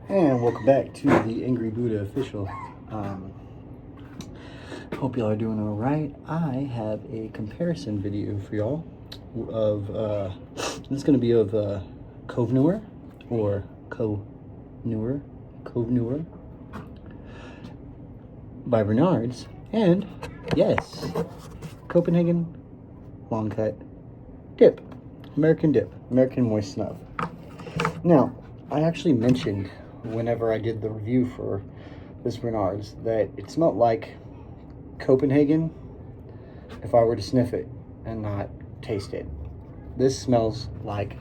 And welcome back to the Angry Buddha official. Hope y'all are doing all right. I have a comparison video for y'all of this is going to be of Kownoer or Kownoer by Bernard's, and yes, Copenhagen long cut dip, American dip, American moist snuff. Now, I actually mentioned whenever I did the review for this Bernard's that it smelled like Copenhagen if I were to sniff it and not taste it. This smells like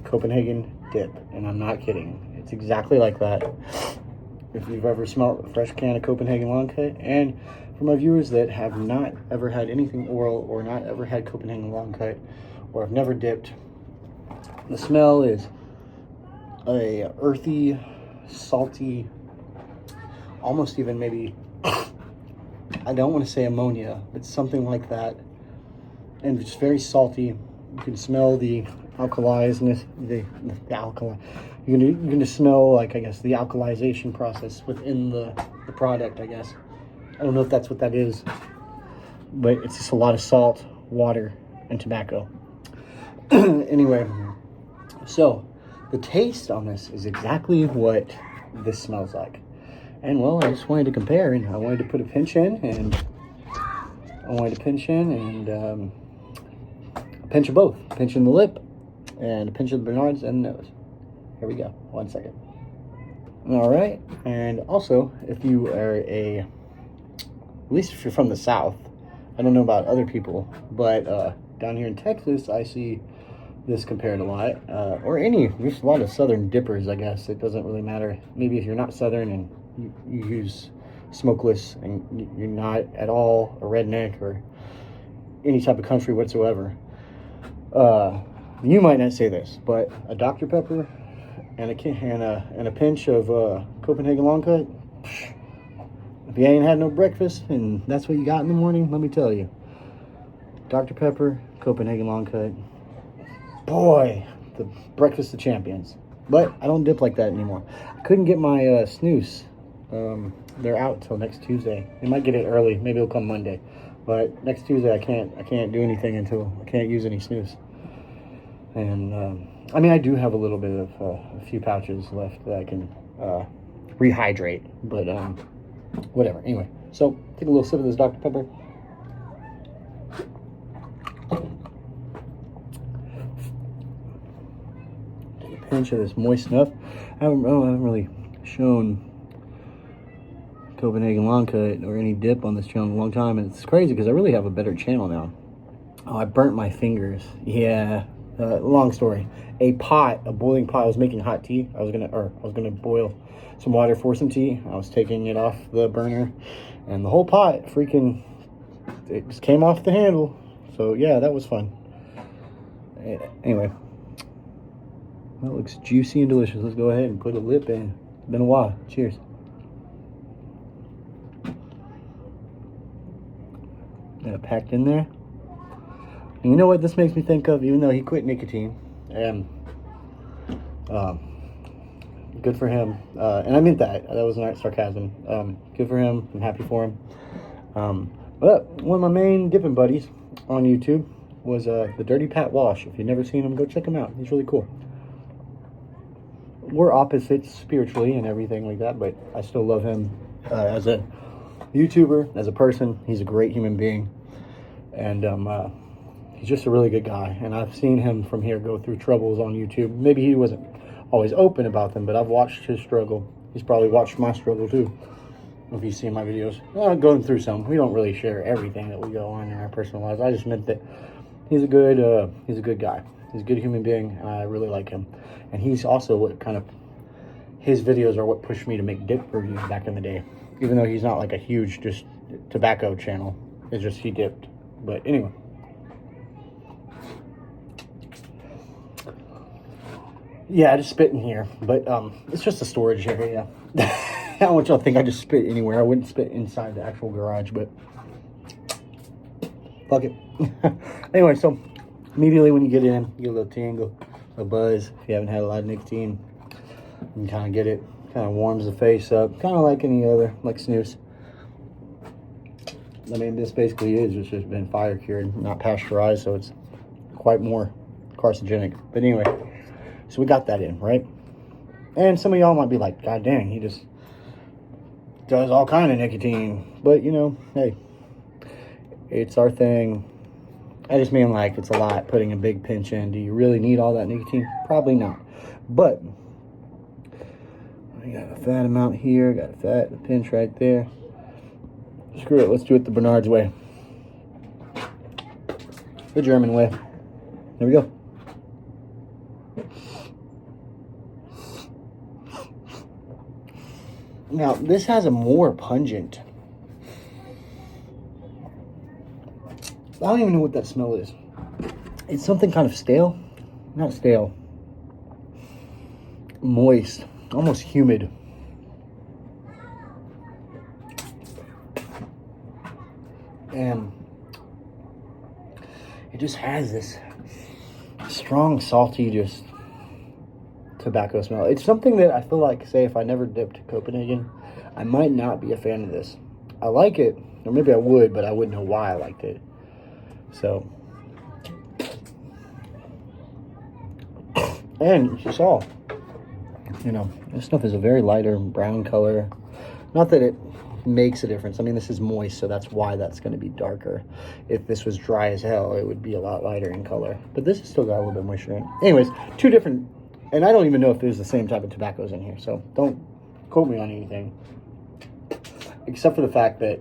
Copenhagen dip, and I'm not kidding. It's exactly like that. If you've ever smelled a fresh can of Copenhagen long cut, and for my viewers that have not ever had anything oral or not ever had Copenhagen long cut or have never dipped, the smell is a earthy, salty, almost even maybe, I don't want to say ammonia, but something like that. And it's very salty. You can smell the alkalizness, the alkali. You can just smell, like, I guess, the alkalization process within the product, I guess. I don't know if that's what that is, but it's just a lot of salt, water, and tobacco. Anyway, so the taste on this is exactly what this smells like. And well, I just wanted to compare, and I wanted to put a pinch in, and a pinch of both. A pinch in the lip, and a pinch of the Bernard's and the nose. Here we go. 1 second. All right. And also, if you are at least if you're from the South, I don't know about other people, but down here in Texas, I see this compared a lot, or there's a lot of Southern dippers, I guess. It doesn't really matter. Maybe if you're not Southern and you use smokeless and you're not at all a redneck or any type of country whatsoever, you might not say this, but a Dr. Pepper and a pinch of Copenhagen long cut, if you ain't had no breakfast and that's what you got in the morning, let me tell you, Dr. Pepper, Copenhagen long cut, boy, the breakfast of champions. But I don't dip like that anymore. I couldn't get my snus. They're out till next Tuesday. They might get it early. Maybe it'll come Monday. But next Tuesday I can't do anything until I can't use any snus. And I mean, I do have a little bit of a few pouches left that I can rehydrate. But whatever. Anyway, so take a little sip of this Dr. Pepper. Pinch of this moist snuff. I haven't really shown Copenhagen long cut or any dip on this channel in a long time, and it's crazy because I really have a better channel now. Oh, I burnt my fingers. Yeah. Long story. A boiling pot. I was making hot tea. I was gonna boil some water for some tea. I was taking it off the burner, and the whole pot it just came off the handle. So yeah, that was fun. Anyway. That looks juicy and delicious. Let's go ahead and put a lip in. It's been a while. Cheers. Got it packed in there. And you know what this makes me think of? Even though he quit nicotine, and good for him. And I meant that. That was not sarcasm. Good for him. I'm happy for him. But one of my main dipping buddies on YouTube was the Dirty Pat Walsh. If you've never seen him, go check him out. He's really cool. We're opposites spiritually and everything like that, but I still love him as a YouTuber, as a person. He's a great human being, and he's just a really good guy. And I've seen him from here go through troubles on YouTube. Maybe he wasn't always open about them, but I've watched his struggle. He's probably watched my struggle too, if you've seen my videos. Going through some. We don't really share everything that we go on in our personal lives. I just meant that he's a good guy. He's a good human being, and I really like him. And he's also his videos are what pushed me to make dip reviews back in the day. Even though he's not like a huge just tobacco channel. It's just he dipped. But anyway. Yeah, I just spit in here. But it's just a storage area. I don't want y'all to think I just spit anywhere. I wouldn't spit inside the actual garage, but fuck it. Anyway, so immediately when you get in, you get a little tingle, a buzz if you haven't had a lot of nicotine. You can kind of get it, kind of warms the face up, kind of like any other, like snus. I mean, this basically is, it's just been fire cured, not pasteurized, so it's quite more carcinogenic. But anyway, so we got that in, right? And some of y'all might be like, God dang, he just does all kind of nicotine. But, you know, hey, it's our thing. I just mean, like, it's a lot putting a big pinch in. Do you really need all that nicotine? Probably not. But I got a fat amount here, got a fat pinch right there. Screw it, let's do it the Bernard's way. The German way. There we go. Now, this has a more pungent. I don't even know what that smell is. It's something kind of stale. Not stale. Moist. Almost humid. And it just has this strong, salty, just tobacco smell. It's something that I feel like, say, if I never dipped Copenhagen, I might not be a fan of this. I like it, or maybe I would, but I wouldn't know why I liked it. So, and you saw, you know, this stuff is a very lighter brown color. Not that it makes a difference. I mean, this is moist, so that's why that's going to be darker. If this was dry as hell, it would be a lot lighter in color. But this has still got a little bit moisture in it. Anyways, two different, and I don't even know if there's the same type of tobaccos in here, so don't quote me on anything. Except for the fact that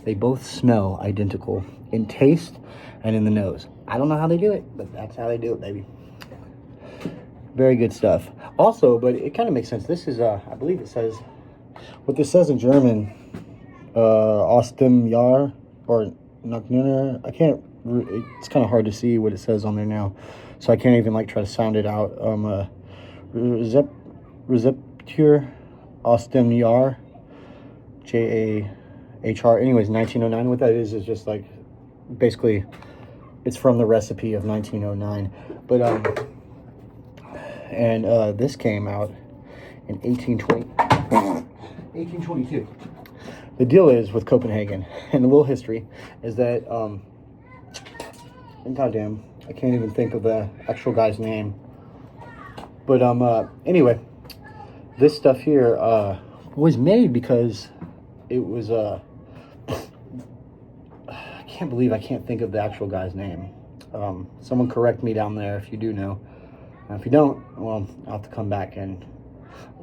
they both smell identical in taste and in the nose. I don't know how they do it, but that's how they do it, baby. Very good stuff. Also, but it kind of makes sense. This is, I believe it says, what this says in German, aus dem Jahr, or Kownoer. I can't, it's kind of hard to see what it says on there now, so I can't even, like, try to sound it out. Rezeptur aus dem Jahr, J-A-H-R. Anyways, 1909. What that is just, like, basically, it's from the recipe of 1909. But, and this came out in 1822. The deal is with Copenhagen, and the little history is that, and goddamn, I can't even think of the actual guy's name. But anyway, this stuff here was made because it was I can't believe I can't think of the actual guy's name. Someone correct me down there if you do know. If you don't, well, I'll have to come back and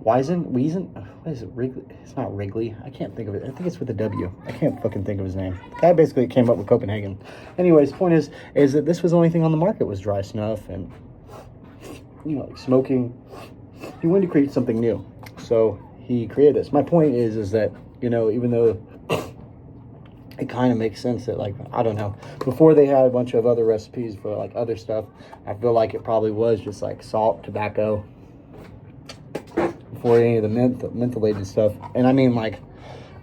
Wiesen? What is it? Wrigley? It's not Wrigley. I can't think of it. I think it's with a W. I can't fucking think of his name. The guy basically came up with Copenhagen. Anyways, point is that this was the only thing on the market was dry snuff and, you know, like smoking. He wanted to create something new, so he created this. My point is that, you know, even though it kind of makes sense that, like, I don't know, before they had a bunch of other recipes for, like, other stuff, I feel like it probably was just, like, salt, tobacco, before any of the mentholated stuff. And I mean, like,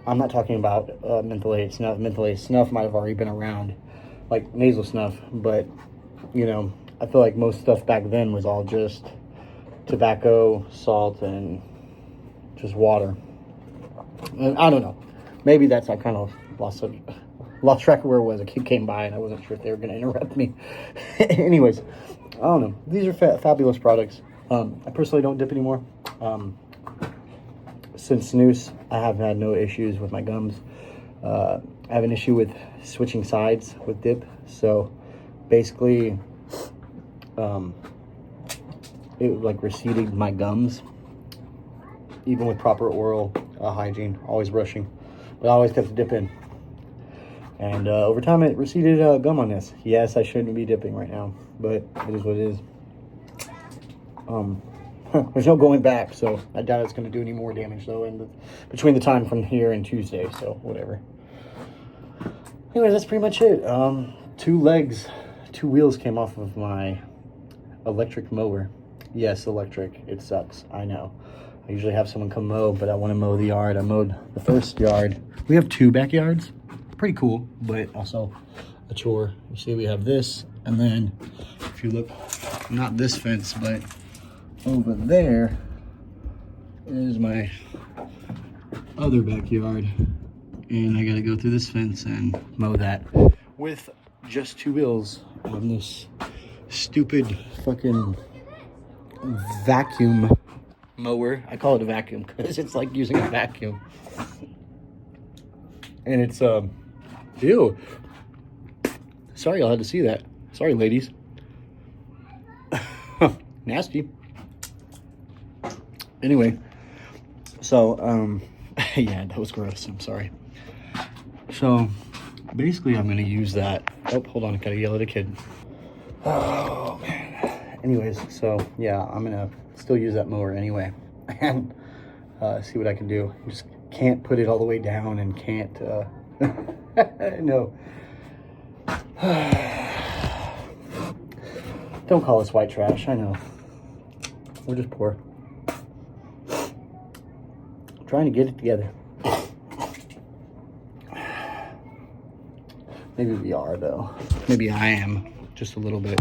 I'm not talking about mentholated snuff. Mentholated snuff might have already been around, like nasal snuff, but, you know, I feel like most stuff back then was all just tobacco, salt, and just water. And I don't know. Maybe that's, I kind of lost track of where it was. A kid came by and I wasn't sure if they were going to interrupt me. Anyways, I don't know. These are fabulous products. I personally don't dip anymore. Since snus, I have had no issues with my gums. I have an issue with switching sides with dip. So basically, it like receded my gums. Even with proper oral hygiene, always brushing. But I always kept the dip in. And over time, it receded gum on this. Yes, I shouldn't be dipping right now, but it is what it is. There's no going back, so I doubt it's going to do any more damage, though, between the time from here and Tuesday, so whatever. Anyways, that's pretty much it. 2 wheels came off of my electric mower. Yes, electric. It sucks. I know. I usually have someone come mow, but I want to mow the yard. I mowed the first yard. We have 2 backyards. Pretty cool, but also a chore. You see, we have this, and then if you look, not this fence, but over there, is my other backyard, and I gotta go through this fence and mow that with just 2 wheels on this stupid fucking vacuum mower. I call it a vacuum because it's like using a vacuum. And it's ew. Sorry y'all had to see that. Sorry ladies. Nasty. Anyway, so yeah, that was gross. I'm sorry. So basically I'm gonna use that. Oh, hold on, I gotta yell at a kid. Oh man. Anyways, so yeah, I'm gonna still use that mower anyway and see what I can do. Just can't put it all the way down and can't no. Don't call us white trash, I know. We're just poor. Trying to get it together. Maybe we are though. Maybe I am just a little bit.